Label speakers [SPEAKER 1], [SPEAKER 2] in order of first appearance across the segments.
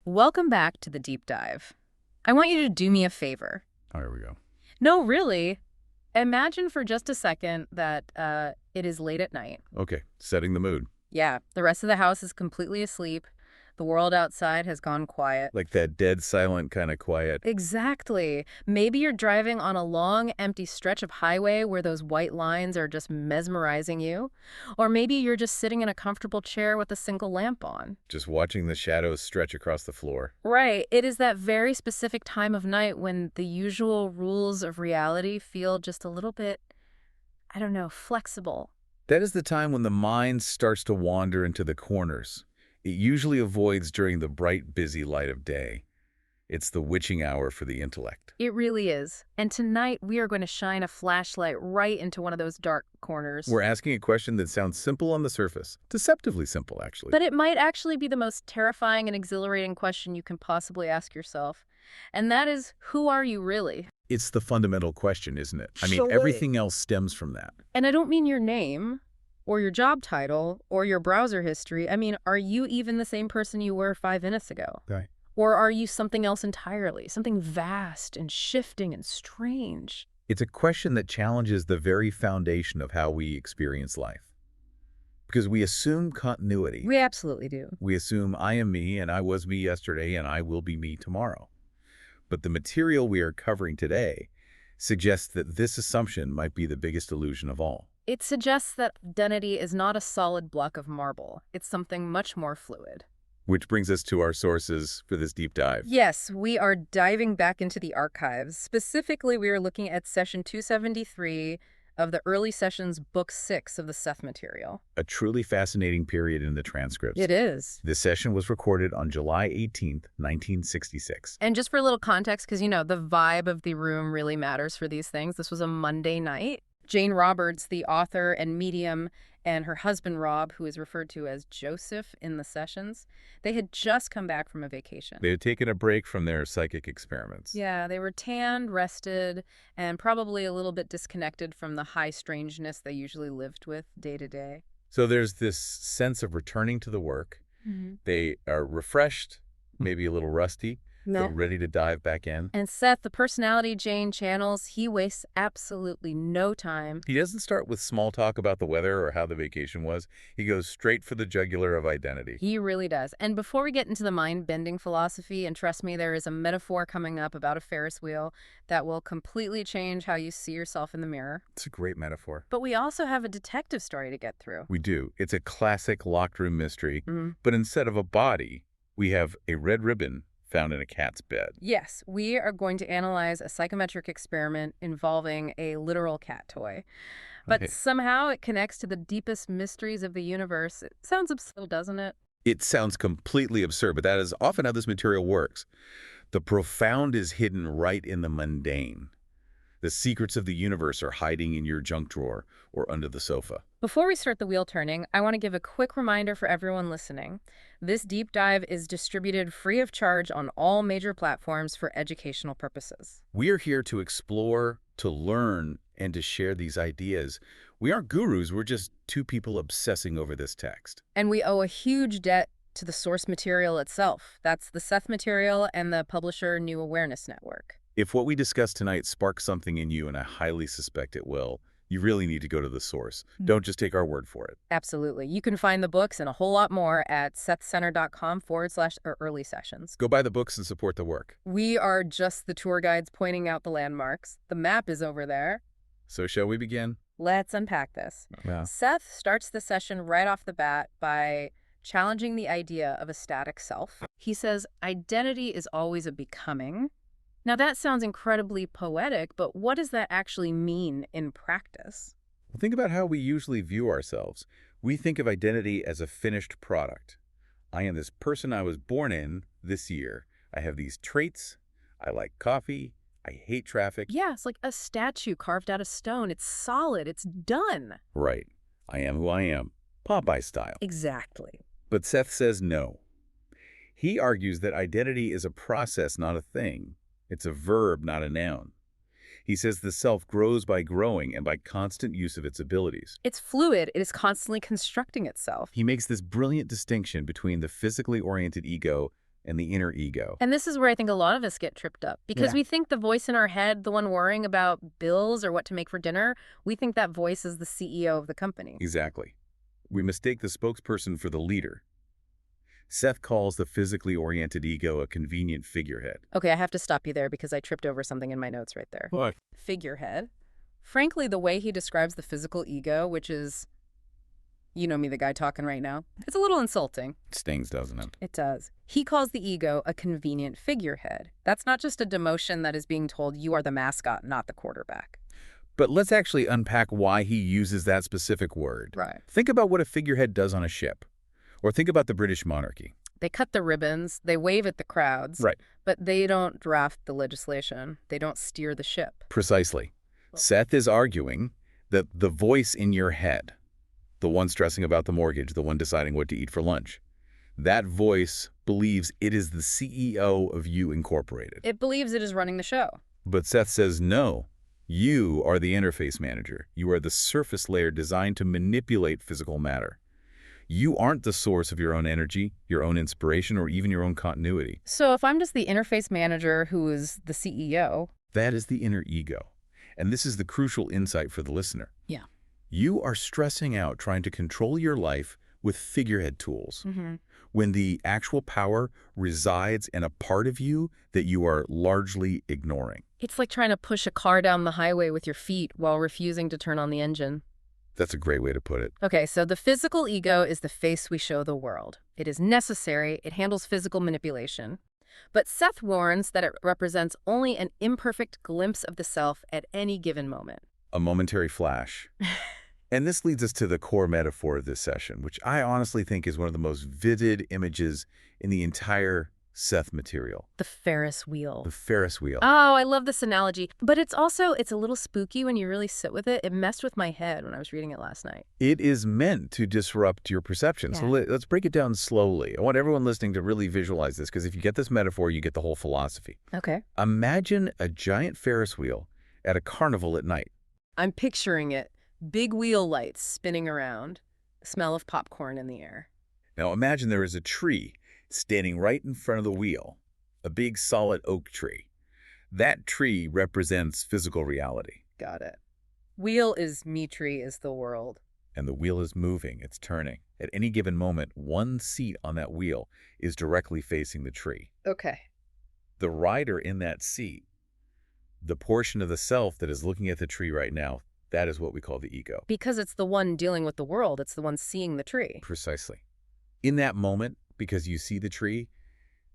[SPEAKER 1] Welcome back to the deep dive. I want you to do me a favor.
[SPEAKER 2] Oh, here we go.
[SPEAKER 1] No, really. Imagine for just a second that it is late at night.
[SPEAKER 2] Okay, setting the mood.
[SPEAKER 1] Yeah, the rest of the house is completely asleep. The world outside has gone quiet.
[SPEAKER 2] Like that dead silent kind of quiet.
[SPEAKER 1] Exactly. Maybe you're driving on a long, empty stretch of highway where those white lines are just mesmerizing you. Or maybe you're just sitting in a comfortable chair with a single lamp on.
[SPEAKER 2] Just watching the shadows stretch across the floor.
[SPEAKER 1] Right. It is that very specific time of night when the usual rules of reality feel just a little bit, I don't know, flexible.
[SPEAKER 2] That is the time when the mind starts to wander into the corners. It usually avoids during the bright, busy light of day. It's the witching hour for the intellect.
[SPEAKER 1] It really is. And tonight we are going to shine a flashlight right into one of those dark corners.
[SPEAKER 2] We're asking a question that sounds simple on the surface. Deceptively simple, actually.
[SPEAKER 1] But it might actually be the most terrifying and exhilarating question you can possibly ask yourself. And that is, who are you really?
[SPEAKER 2] It's the fundamental question, isn't it? I mean, everything else stems from that.
[SPEAKER 1] And I don't mean your name, or your job title, or your browser history. I mean, are you even the same person you were 5 minutes ago?
[SPEAKER 2] Okay.
[SPEAKER 1] Or are you something else entirely, something vast and shifting and strange?
[SPEAKER 2] It's a question that challenges the very foundation of how we experience life. Because we assume continuity.
[SPEAKER 1] We absolutely do.
[SPEAKER 2] We assume I am me, and I was me yesterday, and I will be me tomorrow. But the material we are covering today suggests that this assumption might be the biggest illusion of all.
[SPEAKER 1] It suggests that identity is not a solid block of marble. It's something much more fluid.
[SPEAKER 2] Which brings us to our sources for this deep dive.
[SPEAKER 1] Yes, we are diving back into the archives. Specifically, we are looking at session 273 of the early sessions, book 6 of the Seth Material.
[SPEAKER 2] A truly fascinating period in the transcripts.
[SPEAKER 1] It is.
[SPEAKER 2] This session was recorded on July 18th, 1966.
[SPEAKER 1] And just for a little context, because, you know, the vibe of the room really matters for these things. This was a Monday night. Jane Roberts, the author and medium, and her husband, Rob, who is referred to as Joseph in the sessions, they had just come back from a vacation.
[SPEAKER 2] They had taken a break from their psychic experiments.
[SPEAKER 1] Yeah, they were tanned, rested, and probably a little bit disconnected from the high strangeness they usually lived with day to day.
[SPEAKER 2] So there's this sense of returning to the work. They are refreshed, maybe a little rusty, but ready to dive back in.
[SPEAKER 1] And Seth, the personality Jane channels, he wastes absolutely no time.
[SPEAKER 2] He doesn't start with small talk about the weather or how the vacation was. He goes straight for the jugular of identity.
[SPEAKER 1] He really does. And before we get into the mind-bending philosophy, and trust me, there is a metaphor coming up about a Ferris wheel that will completely change how you see yourself in the mirror.
[SPEAKER 2] It's a great metaphor.
[SPEAKER 1] But we also have a detective story to get through.
[SPEAKER 2] We do. It's a classic locked room mystery, but instead of a body, we have a red ribbon found in a cat's bed.
[SPEAKER 1] Yes, we are going to analyze a psychometric experiment involving a literal cat toy. But somehow it connects to the deepest mysteries of the universe. It sounds absurd, doesn't it?
[SPEAKER 2] It sounds completely absurd, but that is often how this material works. The profound is hidden right in the mundane. The secrets of the universe are hiding in your junk drawer or under the sofa.
[SPEAKER 1] Before we start the wheel turning, I want to give a quick reminder for everyone listening. This deep dive is distributed free of charge on all major platforms for educational purposes.
[SPEAKER 2] We are here to explore, to learn, and to share these ideas. We aren't gurus, we're just two people obsessing over this text.
[SPEAKER 1] And we owe a huge debt to the source material itself. That's the Seth Material and the publisher New Awareness Network.
[SPEAKER 2] If what we discuss tonight sparks something in you, and I highly suspect it will, you really need to go to the source. Don't just take our word for it.
[SPEAKER 1] Absolutely. You can find the books and a whole lot more at sethcenter.com/early sessions.
[SPEAKER 2] Go buy the books and support the work.
[SPEAKER 1] We are just the tour guides pointing out the landmarks. The map is over there.
[SPEAKER 2] So shall we begin?
[SPEAKER 1] Let's unpack this.
[SPEAKER 2] Yeah.
[SPEAKER 1] Seth starts the session right off the bat by challenging the idea of a static self. He says, identity is always a becoming. Now that sounds incredibly poetic, but what does that actually mean in practice?
[SPEAKER 2] Well, think about how we usually view ourselves. We think of identity as a finished product. I am this person I was born in this year. I have these traits. I like coffee. I hate traffic.
[SPEAKER 1] Yeah, it's like a statue carved out of stone. It's solid. It's done.
[SPEAKER 2] Right. I am who I am. Popeye style.
[SPEAKER 1] Exactly.
[SPEAKER 2] But Seth says no. He argues that identity is a process, not a thing. It's a verb, not a noun. He says the self grows by growing and by constant use of its abilities.
[SPEAKER 1] It's fluid. It is constantly constructing itself.
[SPEAKER 2] He makes this brilliant distinction between the physically oriented ego and the inner ego.
[SPEAKER 1] And this is where I think a lot of us get tripped up because we think the voice in our head, the one worrying about bills or what to make for dinner, we think that voice is the CEO of the company.
[SPEAKER 2] Exactly. We mistake the spokesperson for the leader. Seth calls the physically oriented ego a convenient figurehead.
[SPEAKER 1] Okay, I have to stop you there because I tripped over something in my notes right there.
[SPEAKER 2] What?
[SPEAKER 1] Figurehead. Frankly, the way he describes the physical ego, which is, you know me, the guy talking right now, it's a little insulting.
[SPEAKER 2] It stings, doesn't it?
[SPEAKER 1] It does. He calls the ego a convenient figurehead. That's not just a demotion that is being told you are the mascot, not the quarterback.
[SPEAKER 2] But let's actually unpack why he uses that specific word.
[SPEAKER 1] Right.
[SPEAKER 2] Think about what a figurehead does on a ship. Or think about the British monarchy.
[SPEAKER 1] They cut the ribbons, they wave at the crowds,
[SPEAKER 2] Right.
[SPEAKER 1] but they don't draft the legislation. They don't steer the ship.
[SPEAKER 2] Precisely. Seth is arguing that the voice in your head, the one stressing about the mortgage, the one deciding what to eat for lunch, that voice believes it is the CEO of you Incorporated.
[SPEAKER 1] It believes it is running the show.
[SPEAKER 2] But Seth says no. You are the interface manager. You are the surface layer designed to manipulate physical matter. You aren't the source of your own energy, your own inspiration, or even your own continuity.
[SPEAKER 1] So if I'm just the interface manager who is the CEO...
[SPEAKER 2] That is the inner ego. And this is the crucial insight for the listener.
[SPEAKER 1] Yeah.
[SPEAKER 2] You are stressing out trying to control your life with figurehead tools, when the actual power resides in a part of you that you are largely ignoring.
[SPEAKER 1] It's like trying to push a car down the highway with your feet while refusing to turn on the engine.
[SPEAKER 2] That's a great way to put it.
[SPEAKER 1] Okay, so the physical ego is the face we show the world. It is necessary. It handles physical manipulation. But Seth warns that it represents only an imperfect glimpse of the self at any given moment.
[SPEAKER 2] A momentary flash. And this leads us to the core metaphor of this session, which I honestly think is one of the most vivid images in the entire Seth material.
[SPEAKER 1] The Ferris wheel.
[SPEAKER 2] The Ferris wheel.
[SPEAKER 1] Oh, I love this analogy. But it's a little spooky when you really sit with it. It messed with my head when I was reading it last night.
[SPEAKER 2] It is meant to disrupt your perception.
[SPEAKER 1] Yeah.
[SPEAKER 2] So let's break it down slowly. I want everyone listening to really visualize this, because if you get this metaphor, you get the whole philosophy.
[SPEAKER 1] Okay.
[SPEAKER 2] Imagine a giant Ferris wheel at a carnival at night.
[SPEAKER 1] I'm picturing it. Big wheel lights spinning around. Smell of popcorn in the air.
[SPEAKER 2] Now imagine there is a tree standing right in front of the wheel, a big solid oak tree. That tree represents physical reality.
[SPEAKER 1] Got it. Wheel is me, tree is the world.
[SPEAKER 2] And the wheel is moving, it's turning. At any given moment, one seat on that wheel is directly facing the tree.
[SPEAKER 1] Okay.
[SPEAKER 2] The rider in that seat, the portion of the self that is looking at the tree right now, that is what we call the ego.
[SPEAKER 1] Because it's the one dealing with the world. It's the one seeing the tree.
[SPEAKER 2] Precisely. In that moment, because you see the tree,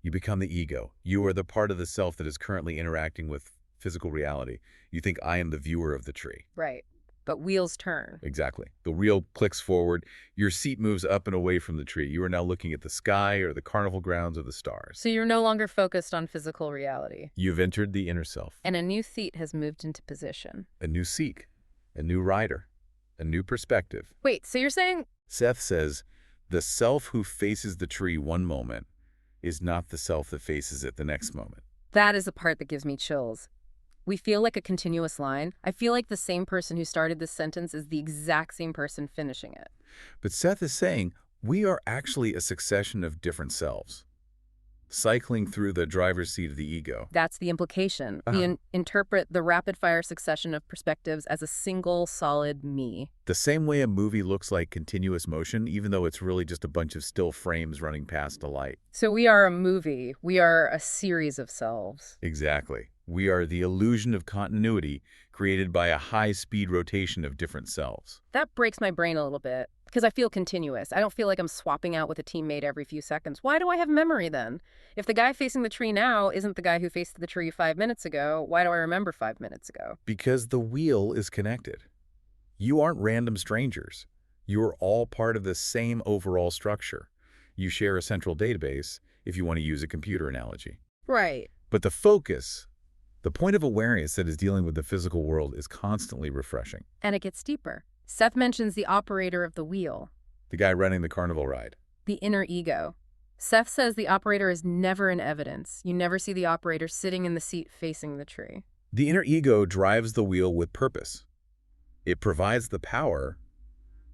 [SPEAKER 2] you become the ego. You are the part of the self that is currently interacting with physical reality. You think, I am the viewer of the tree.
[SPEAKER 1] Right. But wheels turn.
[SPEAKER 2] Exactly. The wheel clicks forward. Your seat moves up and away from the tree. You are now looking at the sky or the carnival grounds or the stars.
[SPEAKER 1] So you're no longer focused on physical reality.
[SPEAKER 2] You've entered the inner self.
[SPEAKER 1] And a new seat has moved into position.
[SPEAKER 2] A new seat, a new rider, a new perspective.
[SPEAKER 1] Wait, so you're saying...
[SPEAKER 2] Seth says, the self who faces the tree one moment is not the self that faces it the next moment.
[SPEAKER 1] That is the part that gives me chills. We feel like a continuous line. I feel like the same person who started this sentence is the exact same person finishing it.
[SPEAKER 2] But Seth is saying we are actually a succession of different selves, cycling through the driver's seat of the ego.
[SPEAKER 1] That's the implication. We interpret the rapid-fire succession of perspectives as a single, solid me.
[SPEAKER 2] The same way a movie looks like continuous motion, even though it's really just a bunch of still frames running past a light.
[SPEAKER 1] So we are a movie. We are a series of selves.
[SPEAKER 2] Exactly. We are the illusion of continuity created by a high-speed rotation of different selves.
[SPEAKER 1] That breaks my brain a little bit, because I feel continuous. I don't feel like I'm swapping out with a teammate every few seconds. Why do I have memory then? If the guy facing the tree now isn't the guy who faced the tree 5 minutes ago, why do I remember 5 minutes ago?
[SPEAKER 2] Because the wheel is connected. You aren't random strangers. You are all part of the same overall structure. You share a central database, if you want to use a computer analogy.
[SPEAKER 1] Right.
[SPEAKER 2] But the focus, the point of awareness that is dealing with the physical world, is constantly refreshing.
[SPEAKER 1] And it gets deeper. Seth mentions the operator of the wheel.
[SPEAKER 2] The guy running the carnival ride.
[SPEAKER 1] The inner ego. Seth says the operator is never in evidence. You never see the operator sitting in the seat facing the tree.
[SPEAKER 2] The inner ego drives the wheel with purpose. It provides the power,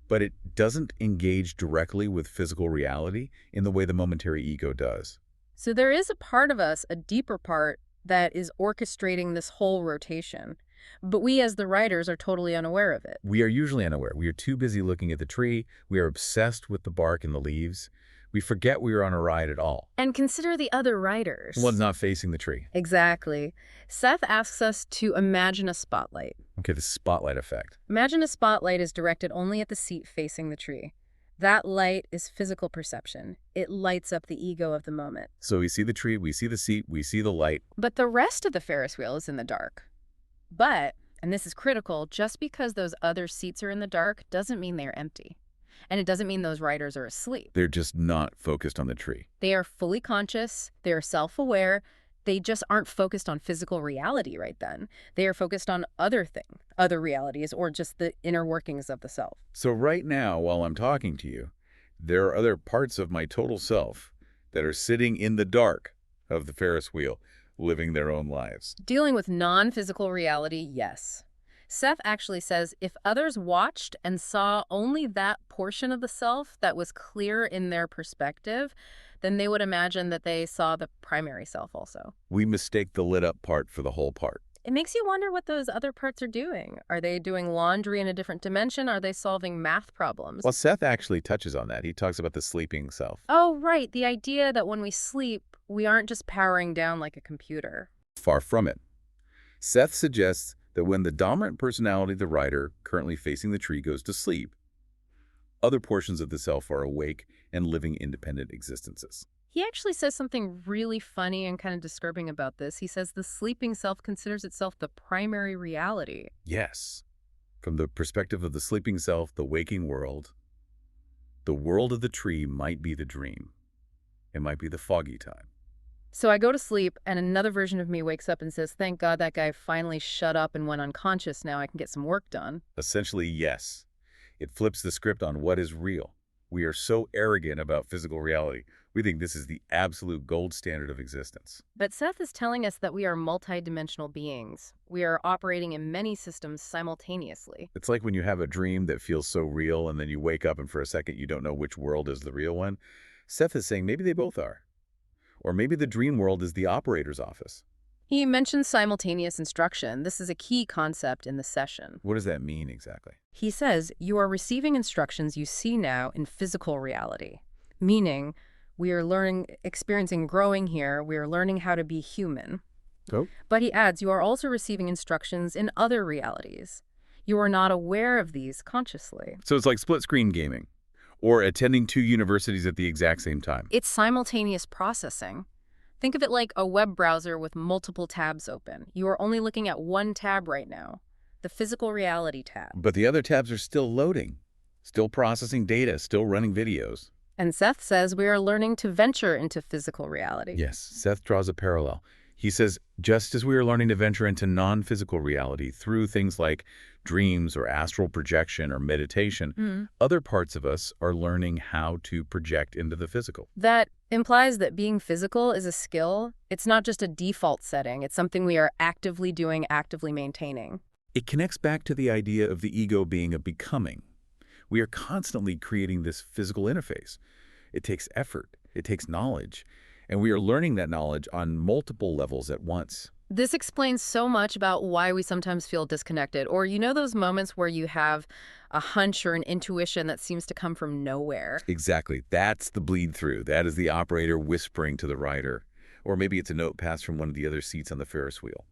[SPEAKER 2] but it doesn't engage directly with physical reality in the way the momentary ego does.
[SPEAKER 1] So there is a part of us, a deeper part, that is orchestrating this whole rotation. But we as the writers are totally unaware of it.
[SPEAKER 2] We are usually unaware. We are too busy looking at the tree. We are obsessed with the bark and the leaves. We forget we are on a ride at all.
[SPEAKER 1] And consider the other writers.
[SPEAKER 2] The one's not facing the tree.
[SPEAKER 1] Exactly. Seth asks us to imagine a spotlight.
[SPEAKER 2] Okay, the spotlight effect.
[SPEAKER 1] Imagine a spotlight is directed only at the seat facing the tree. That light is physical perception. It lights up the ego of the moment.
[SPEAKER 2] So we see the tree, we see the seat, we see the light.
[SPEAKER 1] But the rest of the Ferris wheel is in the dark. But, and this is critical, just because those other seats are in the dark doesn't mean they are empty. And it doesn't mean those riders are asleep.
[SPEAKER 2] They're just not focused on the tree.
[SPEAKER 1] They are fully conscious. They are self-aware. They just aren't focused on physical reality right then. They are focused on other realities, or just the inner workings of the self.
[SPEAKER 2] So right now, while I'm talking to you, there are other parts of my total self that are sitting in the dark of the Ferris wheel, living their own lives.
[SPEAKER 1] Dealing with non-physical reality, yes. Seth actually says if others watched and saw only that portion of the self that was clear in their perspective, then they would imagine that they saw the primary self also.
[SPEAKER 2] We mistake the lit up part for the whole part.
[SPEAKER 1] It makes you wonder what those other parts are doing. Are they doing laundry in a different dimension? Are they solving math problems?
[SPEAKER 2] Well, Seth actually touches on that. He talks about the sleeping self.
[SPEAKER 1] Oh, right. The idea that when we sleep, we aren't just powering down like a computer.
[SPEAKER 2] Far from it. Seth suggests that when the dominant personality, the writer, currently facing the tree, goes to sleep, other portions of the self are awake and living independent existences.
[SPEAKER 1] He actually says something really funny and kind of disturbing about this. He says the sleeping self considers itself the primary reality.
[SPEAKER 2] Yes. From the perspective of the sleeping self, the waking world, the world of the tree might be the dream. It might be the foggy time.
[SPEAKER 1] So I go to sleep, and another version of me wakes up and says, thank God that guy finally shut up and went unconscious. Now I can get some work done.
[SPEAKER 2] Essentially, yes. It flips the script on what is real. We are so arrogant about physical reality. We think this is the absolute gold standard of existence.
[SPEAKER 1] But Seth is telling us that we are multidimensional beings. We are operating in many systems simultaneously.
[SPEAKER 2] It's like when you have a dream that feels so real, and then you wake up and for a second you don't know which world is the real one. Seth is saying maybe they both are. Or maybe the dream world is the operator's office.
[SPEAKER 1] He mentions simultaneous instruction. This is a key concept in the session.
[SPEAKER 2] What does that mean exactly?
[SPEAKER 1] He says, you are receiving instructions you see now in physical reality, meaning we are experiencing growing here. We are learning how to be human.
[SPEAKER 2] Oh.
[SPEAKER 1] But he adds, you are also receiving instructions in other realities. You are not aware of these consciously.
[SPEAKER 2] So it's like split-screen gaming, or attending two universities at the exact same time.
[SPEAKER 1] It's simultaneous processing. Think of it like a web browser with multiple tabs open. You are only looking at one tab right now, the physical reality tab.
[SPEAKER 2] But the other tabs are still loading, still processing data, still running videos.
[SPEAKER 1] And Seth says we are learning to venture into physical reality.
[SPEAKER 2] Yes, Seth draws a parallel. He says, just as we are learning to venture into non-physical reality through things like dreams or astral projection or meditation, other parts of us are learning how to project into the physical.
[SPEAKER 1] That implies that being physical is a skill. It's not just a default setting. It's something we are actively doing, actively maintaining.
[SPEAKER 2] It connects back to the idea of the ego being a becoming. We are constantly creating this physical interface. It takes effort. It takes knowledge. And we are learning that knowledge on multiple levels at once.
[SPEAKER 1] This explains so much about why we sometimes feel disconnected. Or you know those moments where you have a hunch or an intuition that seems to come from nowhere?
[SPEAKER 2] Exactly. That's the bleed through. That is the operator whispering to the rider. Or maybe it's a note passed from one of the other seats on the Ferris wheel.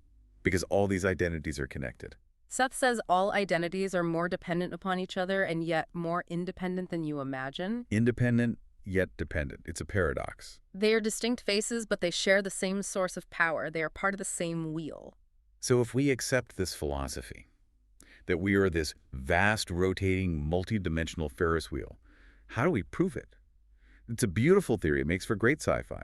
[SPEAKER 2] Because all these identities are connected.
[SPEAKER 1] Seth says all identities are more dependent upon each other and yet more independent than you imagine.
[SPEAKER 2] Independent, yet dependent. It's a paradox.
[SPEAKER 1] They are distinct faces, but they share the same source of power. They are part of the same wheel.
[SPEAKER 2] So if we accept this philosophy, that we are this vast, rotating, multi-dimensional Ferris wheel, how do we prove it? It's a beautiful theory. It makes for great sci-fi.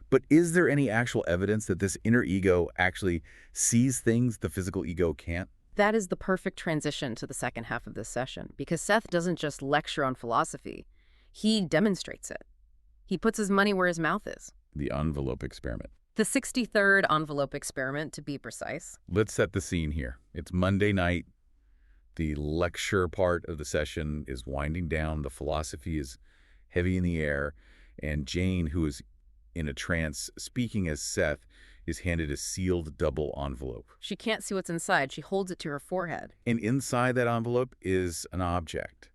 [SPEAKER 2] But is there any actual evidence that this inner ego actually sees things the physical ego can't?
[SPEAKER 1] That is the perfect transition to the second half of this session, because Seth doesn't just lecture on philosophy. He demonstrates it. He puts his money where his mouth is.
[SPEAKER 2] The envelope experiment.
[SPEAKER 1] The 63rd envelope experiment, to be precise.
[SPEAKER 2] Let's set the scene here. It's Monday night. The lecture part of the session is winding down. The philosophy is heavy in the air. And Jane, who is in a trance, speaking as Seth, is handed a sealed double envelope.
[SPEAKER 1] She can't see what's inside. She holds it to her forehead.
[SPEAKER 2] And inside that envelope is an object.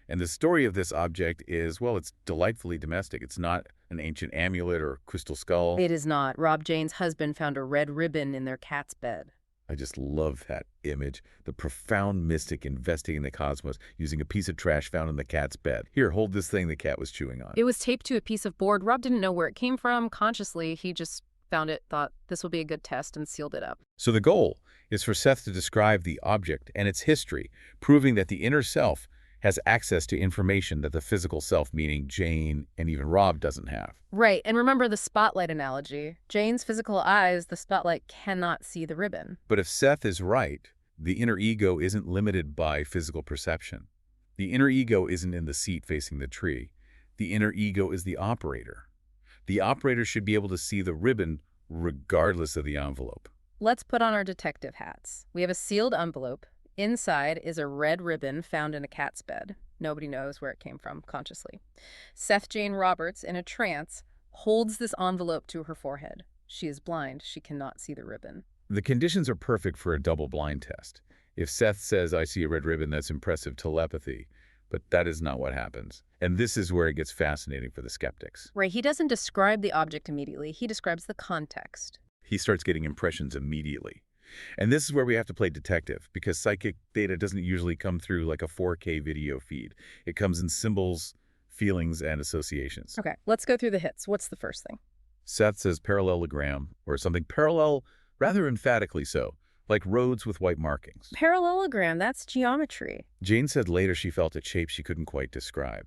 [SPEAKER 2] And the story of this object is, well, it's delightfully domestic. It's not an ancient amulet or crystal skull.
[SPEAKER 1] It is not. Rob Jane's husband found a red ribbon in their cat's bed.
[SPEAKER 2] I just love that image. The profound mystic investigating the cosmos using a piece of trash found in the cat's bed. Here, hold this thing the cat was chewing on.
[SPEAKER 1] It was taped to a piece of board. Rob didn't know where it came from. Consciously, he just found it, thought this will be a good test, and sealed it up.
[SPEAKER 2] So the goal is for Seth to describe the object and its history, proving that the inner self has access to information that the physical self, meaning Jane and even Rob, doesn't have.
[SPEAKER 1] Right, and remember the spotlight analogy. Jane's physical eyes, the spotlight cannot see the ribbon.
[SPEAKER 2] But if Seth is right, the inner ego isn't limited by physical perception. The inner ego isn't in the seat facing the tree. The inner ego is the operator. The operator should be able to see the ribbon regardless of the envelope.
[SPEAKER 1] Let's put on our detective hats. We have a sealed envelope. Inside is a red ribbon found in a cat's bed. Nobody knows where it came from, consciously. Seth Jane Roberts, in a trance, holds this envelope to her forehead. She is blind. She cannot see the ribbon.
[SPEAKER 2] The conditions are perfect for a double-blind test. If Seth says, "I see a red ribbon," that's impressive telepathy. But that is not what happens. And this is where it gets fascinating for the skeptics.
[SPEAKER 1] Right, he doesn't describe the object immediately. He describes the context.
[SPEAKER 2] He starts getting impressions immediately. And this is where we have to play detective, because psychic data doesn't usually come through like a 4K video feed. It comes in symbols, feelings, and associations.
[SPEAKER 1] Okay, let's go through the hits. What's the first thing?
[SPEAKER 2] Seth says parallelogram, or something parallel, rather emphatically so, like roads with white markings.
[SPEAKER 1] Parallelogram, that's geometry.
[SPEAKER 2] Jane said later she felt a shape she couldn't quite describe.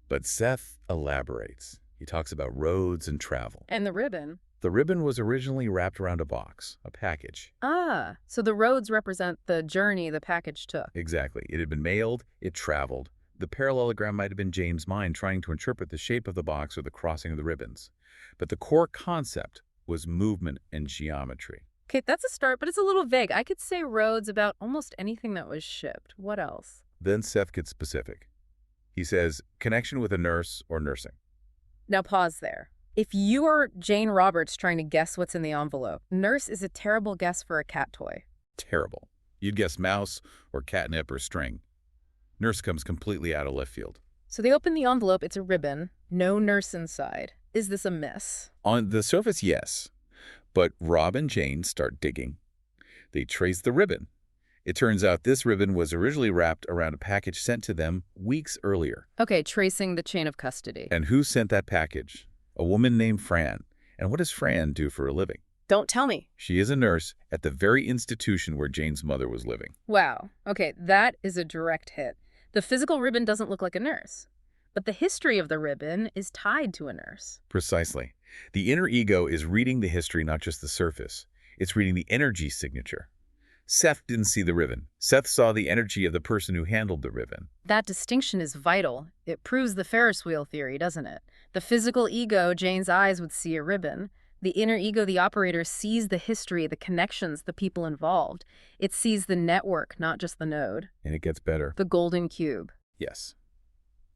[SPEAKER 2] But Seth elaborates. He talks about roads and travel.
[SPEAKER 1] And the ribbon.
[SPEAKER 2] The ribbon was originally wrapped around a box, a package.
[SPEAKER 1] Ah, so the roads represent the journey the package took.
[SPEAKER 2] Exactly. It had been mailed, it traveled. The parallelogram might have been Jane's mind trying to interpret the shape of the box or the crossing of the ribbons. But the core concept was movement and geometry.
[SPEAKER 1] Okay, that's a start, but it's a little vague. I could say roads about almost anything that was shipped. What else?
[SPEAKER 2] Then Seth gets specific. He says, connection with a nurse or nursing.
[SPEAKER 1] Now pause there. If you are Jane Roberts trying to guess what's in the envelope, nurse is a terrible guess for a cat toy.
[SPEAKER 2] Terrible. You'd guess mouse or catnip or string. Nurse comes completely out of left field.
[SPEAKER 1] So they open the envelope, it's a ribbon, no nurse inside. Is this a miss?
[SPEAKER 2] On the surface, yes. But Rob and Jane start digging. They trace the ribbon. It turns out this ribbon was originally wrapped around a package sent to them weeks earlier.
[SPEAKER 1] Okay, tracing the chain of custody.
[SPEAKER 2] And who sent that package? A woman named Fran. And what does Fran do for a living?
[SPEAKER 1] Don't tell me.
[SPEAKER 2] She is a nurse at the very institution where Jane's mother was living.
[SPEAKER 1] Wow. Okay, that is a direct hit. The physical ribbon doesn't look like a nurse, but the history of the ribbon is tied to a nurse.
[SPEAKER 2] Precisely. The inner ego is reading the history, not just the surface. It's reading the energy signature. Seth didn't see the ribbon. Seth saw the energy of the person who handled the ribbon.
[SPEAKER 1] That distinction is vital. It proves the Ferris wheel theory, doesn't it? The physical ego, Jane's eyes would see a ribbon. The inner ego, the operator, sees the history, the connections, the people involved. It sees the network, not just the node.
[SPEAKER 2] And it gets better.
[SPEAKER 1] The golden cube.
[SPEAKER 2] Yes.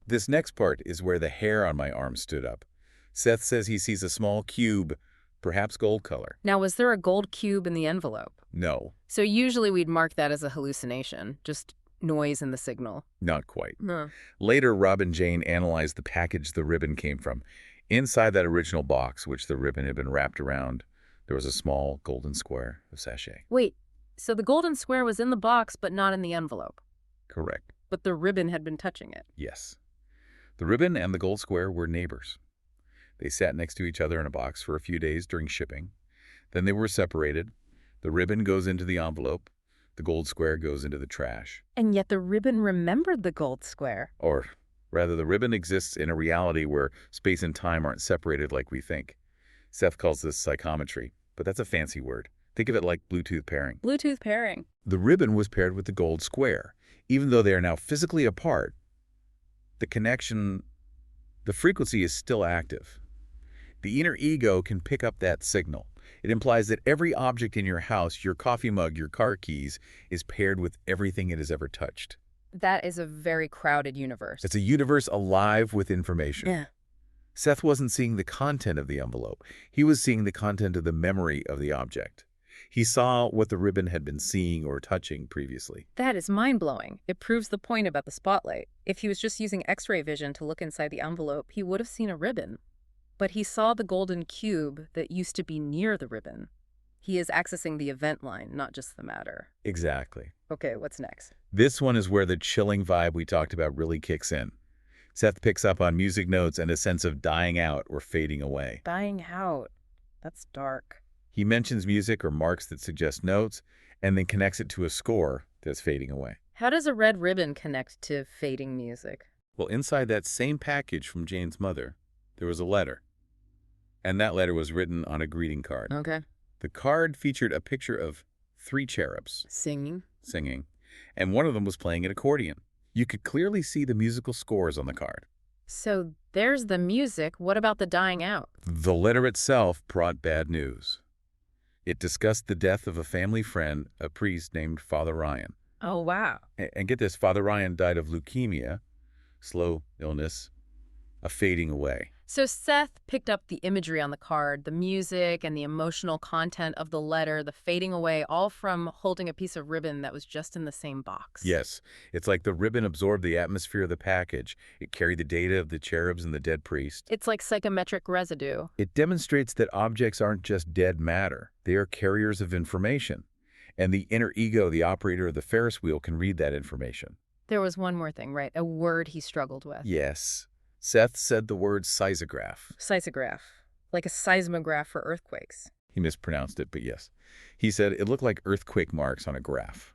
[SPEAKER 2] This next part is where the hair on my arm stood up. Seth says he sees a small cube, perhaps gold color.
[SPEAKER 1] Now, was there a gold cube in the envelope?
[SPEAKER 2] No.
[SPEAKER 1] So usually we'd mark that as a hallucination, just noise in the signal.
[SPEAKER 2] Not quite.
[SPEAKER 1] Huh.
[SPEAKER 2] Later, Rob and Jane analyzed the package the ribbon came from. Inside that original box, which the ribbon had been wrapped around, there was a small golden square of sachet.
[SPEAKER 1] Wait, so the golden square was in the box but not in the envelope?
[SPEAKER 2] Correct.
[SPEAKER 1] But the ribbon had been touching it?
[SPEAKER 2] Yes. The ribbon and the gold square were neighbors. They sat next to each other in a box for a few days during shipping. Then they were separated. The ribbon goes into the envelope. The gold square goes into the trash.
[SPEAKER 1] And yet the ribbon remembered the gold square.
[SPEAKER 2] Or rather, the ribbon exists in a reality where space and time aren't separated like we think. Seth calls this psychometry, but that's a fancy word. Think of it like Bluetooth pairing.
[SPEAKER 1] Bluetooth pairing.
[SPEAKER 2] The ribbon was paired with the gold square. Even though they are now physically apart, the connection, the frequency is still active. The inner ego can pick up that signal. It implies that every object in your house, your coffee mug, your car keys, is paired with everything it has ever touched.
[SPEAKER 1] That is a very crowded universe.
[SPEAKER 2] It's a universe alive with information.
[SPEAKER 1] Yeah.
[SPEAKER 2] Seth wasn't seeing the content of the envelope. He was seeing the content of the memory of the object. He saw what the ribbon had been seeing or touching previously.
[SPEAKER 1] That is mind-blowing. It proves the point about the spotlight. If he was just using X-ray vision to look inside the envelope, he would have seen a ribbon. But he saw the golden cube that used to be near the ribbon. He is accessing the event line, not just the matter.
[SPEAKER 2] Exactly.
[SPEAKER 1] Okay, what's next?
[SPEAKER 2] This one is where the chilling vibe we talked about really kicks in. Seth picks up on music notes and a sense of dying out or fading away.
[SPEAKER 1] Dying out. That's dark.
[SPEAKER 2] He mentions music or marks that suggest notes, and then connects it to a score that's fading away.
[SPEAKER 1] How does a red ribbon connect to fading music?
[SPEAKER 2] Well, inside that same package from Jane's mother, there was a letter. And that letter was written on a greeting card.
[SPEAKER 1] Okay.
[SPEAKER 2] The card featured a picture of 3 cherubs
[SPEAKER 1] Singing.
[SPEAKER 2] and one of them was playing an accordion. You could clearly see the musical scores on the card.
[SPEAKER 1] So there's the music. What about the dying out?
[SPEAKER 2] The letter itself brought bad news. It discussed the death of a family friend, a priest named Father Ryan.
[SPEAKER 1] Oh, wow.
[SPEAKER 2] And get this, Father Ryan died of leukemia, slow illness, a fading away.
[SPEAKER 1] So Seth picked up the imagery on the card, the music and the emotional content of the letter, the fading away, all from holding a piece of ribbon that was just in the same box.
[SPEAKER 2] Yes, it's like the ribbon absorbed the atmosphere of the package. It carried the data of the cherubs and the dead priest.
[SPEAKER 1] It's like psychometric residue.
[SPEAKER 2] It demonstrates that objects aren't just dead matter. They are carriers of information. And the inner ego, the operator of the Ferris wheel, can read that information.
[SPEAKER 1] There was one more thing, right? A word he struggled with.
[SPEAKER 2] Yes. Seth said the word seismograph.
[SPEAKER 1] Seismograph. Like a seismograph for earthquakes.
[SPEAKER 2] He mispronounced it, but yes. He said it looked like earthquake marks on a graph.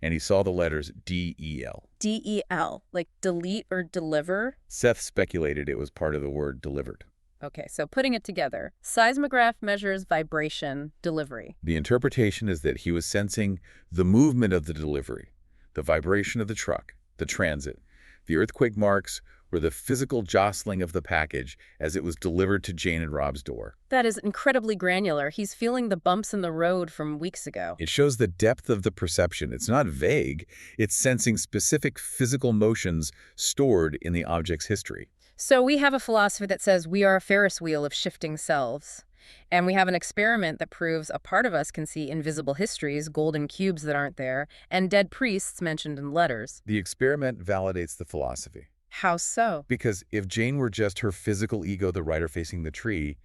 [SPEAKER 2] And he saw the letters D-E-L.
[SPEAKER 1] D-E-L. Like delete or deliver?
[SPEAKER 2] Seth speculated it was part of the word delivered.
[SPEAKER 1] Okay, so putting it together, seismograph measures vibration, delivery.
[SPEAKER 2] The interpretation is that he was sensing the movement of the delivery, the vibration of the truck, the transit. The earthquake marks were the physical jostling of the package as it was delivered to Jane and Rob's door.
[SPEAKER 1] That is incredibly granular. He's feeling the bumps in the road from weeks ago.
[SPEAKER 2] It shows the depth of the perception. It's not vague. It's sensing specific physical motions stored in the object's history.
[SPEAKER 1] So we have a philosophy that says we are a Ferris wheel of shifting selves. And we have an experiment that proves a part of us can see invisible histories, golden cubes that aren't there, and dead priests mentioned in letters.
[SPEAKER 2] The experiment validates the philosophy.
[SPEAKER 1] How so?
[SPEAKER 2] Because if Jane were just her physical ego, the writer facing the tree,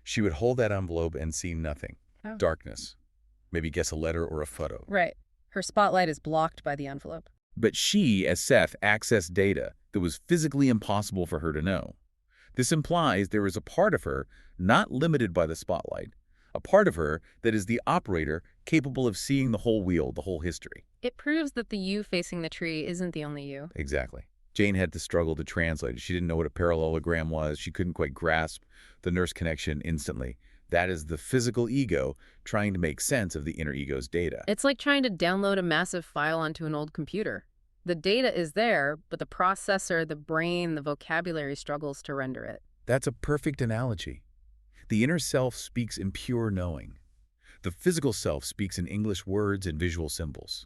[SPEAKER 2] she would hold that envelope and see nothing.
[SPEAKER 1] Oh.
[SPEAKER 2] Darkness. Maybe guess a letter or a photo.
[SPEAKER 1] Right. Her spotlight is blocked by the envelope.
[SPEAKER 2] But she, as Seth, accessed data that was physically impossible for her to know. This implies there is a part of her not limited by the spotlight, a part of her that is the operator capable of seeing the whole wheel, the whole history.
[SPEAKER 1] It proves that the you facing the tree isn't the only you.
[SPEAKER 2] Exactly. Jane had to struggle to translate it. She didn't know what a parallelogram was. She couldn't quite grasp the nurse connection instantly. That is the physical ego trying to make sense of the inner ego's data.
[SPEAKER 1] It's like trying to download a massive file onto an old computer. The data is there, but the processor, the brain, the vocabulary struggles to render it.
[SPEAKER 2] That's a perfect analogy. The inner self speaks in pure knowing. The physical self speaks in English words and visual symbols.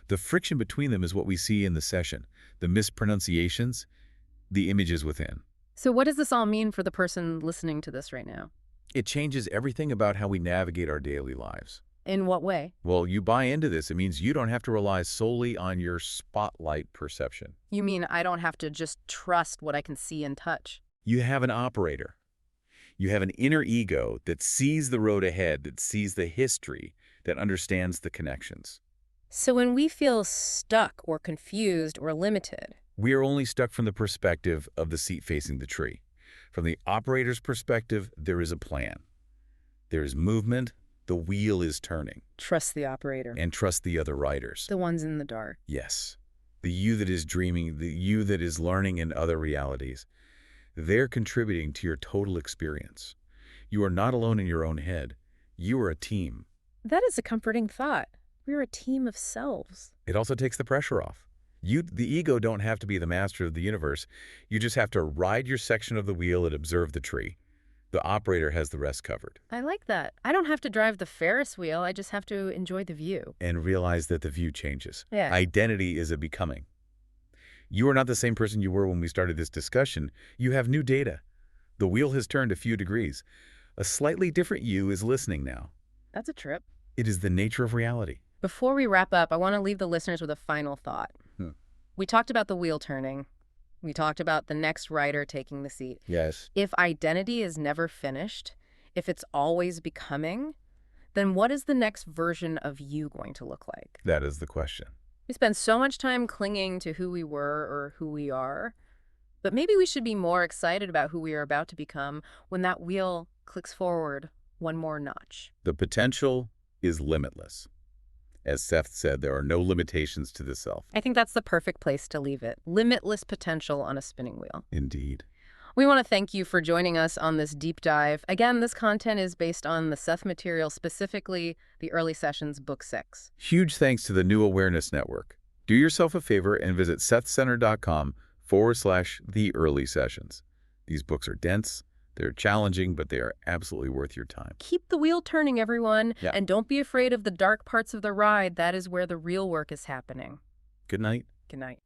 [SPEAKER 2] The friction between them is what we see in the session, the mispronunciations, the images within.
[SPEAKER 1] So what does this all mean for the person listening to this right now?
[SPEAKER 2] It changes everything about how we navigate our daily lives.
[SPEAKER 1] In what way?
[SPEAKER 2] Well, you buy into this, it means you don't have to rely solely on your spotlight perception.
[SPEAKER 1] You mean I don't have to just trust what I can see and touch?
[SPEAKER 2] You have an operator. You have an inner ego that sees the road ahead, that sees the history, that understands the connections.
[SPEAKER 1] So when we feel stuck or confused or limited,
[SPEAKER 2] We are only stuck from the perspective of the seat facing the tree. From the operator's perspective, there is a plan. There is movement. The wheel is turning.
[SPEAKER 1] trust the operator,
[SPEAKER 2] And trust the other riders.
[SPEAKER 1] the ones in the dark.
[SPEAKER 2] Yes. The you that is dreaming, the you that is learning in other realities. They're contributing to your total experience. You are not alone in your own head. You are a team.
[SPEAKER 1] That is a comforting thought. We're a team of selves.
[SPEAKER 2] It also takes the pressure off. You, the ego, don't have to be the master of the universe. You just have to ride your section of the wheel and observe the tree. The operator has the rest covered.
[SPEAKER 1] I like that. I don't have to drive the Ferris wheel. I just have to enjoy the view.
[SPEAKER 2] And realize that the view changes.
[SPEAKER 1] Yeah.
[SPEAKER 2] Identity is a becoming. You are not the same person you were when we started this discussion. You have new data. The wheel has turned a few degrees. A slightly different you is listening now.
[SPEAKER 1] That's a trip.
[SPEAKER 2] It is the nature of reality.
[SPEAKER 1] Before we wrap up, I want to leave the listeners with a final thought.
[SPEAKER 2] Hmm.
[SPEAKER 1] We talked about the wheel turning. We talked about the next rider taking the seat.
[SPEAKER 2] Yes.
[SPEAKER 1] If identity is never finished, if it's always becoming, then what is the next version of you going to look like?
[SPEAKER 2] That is the question.
[SPEAKER 1] We spend so much time clinging to who we were or who we are, but maybe we should be more excited about who we are about to become when that wheel clicks forward one more notch.
[SPEAKER 2] The potential is limitless. As Seth said, there are no limitations to the self.
[SPEAKER 1] I think that's the perfect place to leave it. Limitless potential on a spinning wheel.
[SPEAKER 2] Indeed.
[SPEAKER 1] We want to thank you for joining us on this deep dive. Again, this content is based on the Seth Material, specifically the Early Sessions Book 6.
[SPEAKER 2] Huge thanks to the New Awareness Network. Do yourself a favor and visit sethcenter.com/the early sessions. These books are dense, they're challenging, but they are absolutely worth your time.
[SPEAKER 1] Keep the wheel turning, everyone,
[SPEAKER 2] Yeah.
[SPEAKER 1] and don't be afraid of the dark parts of the ride. That is where the real work is happening.
[SPEAKER 2] Good night.
[SPEAKER 1] Good night.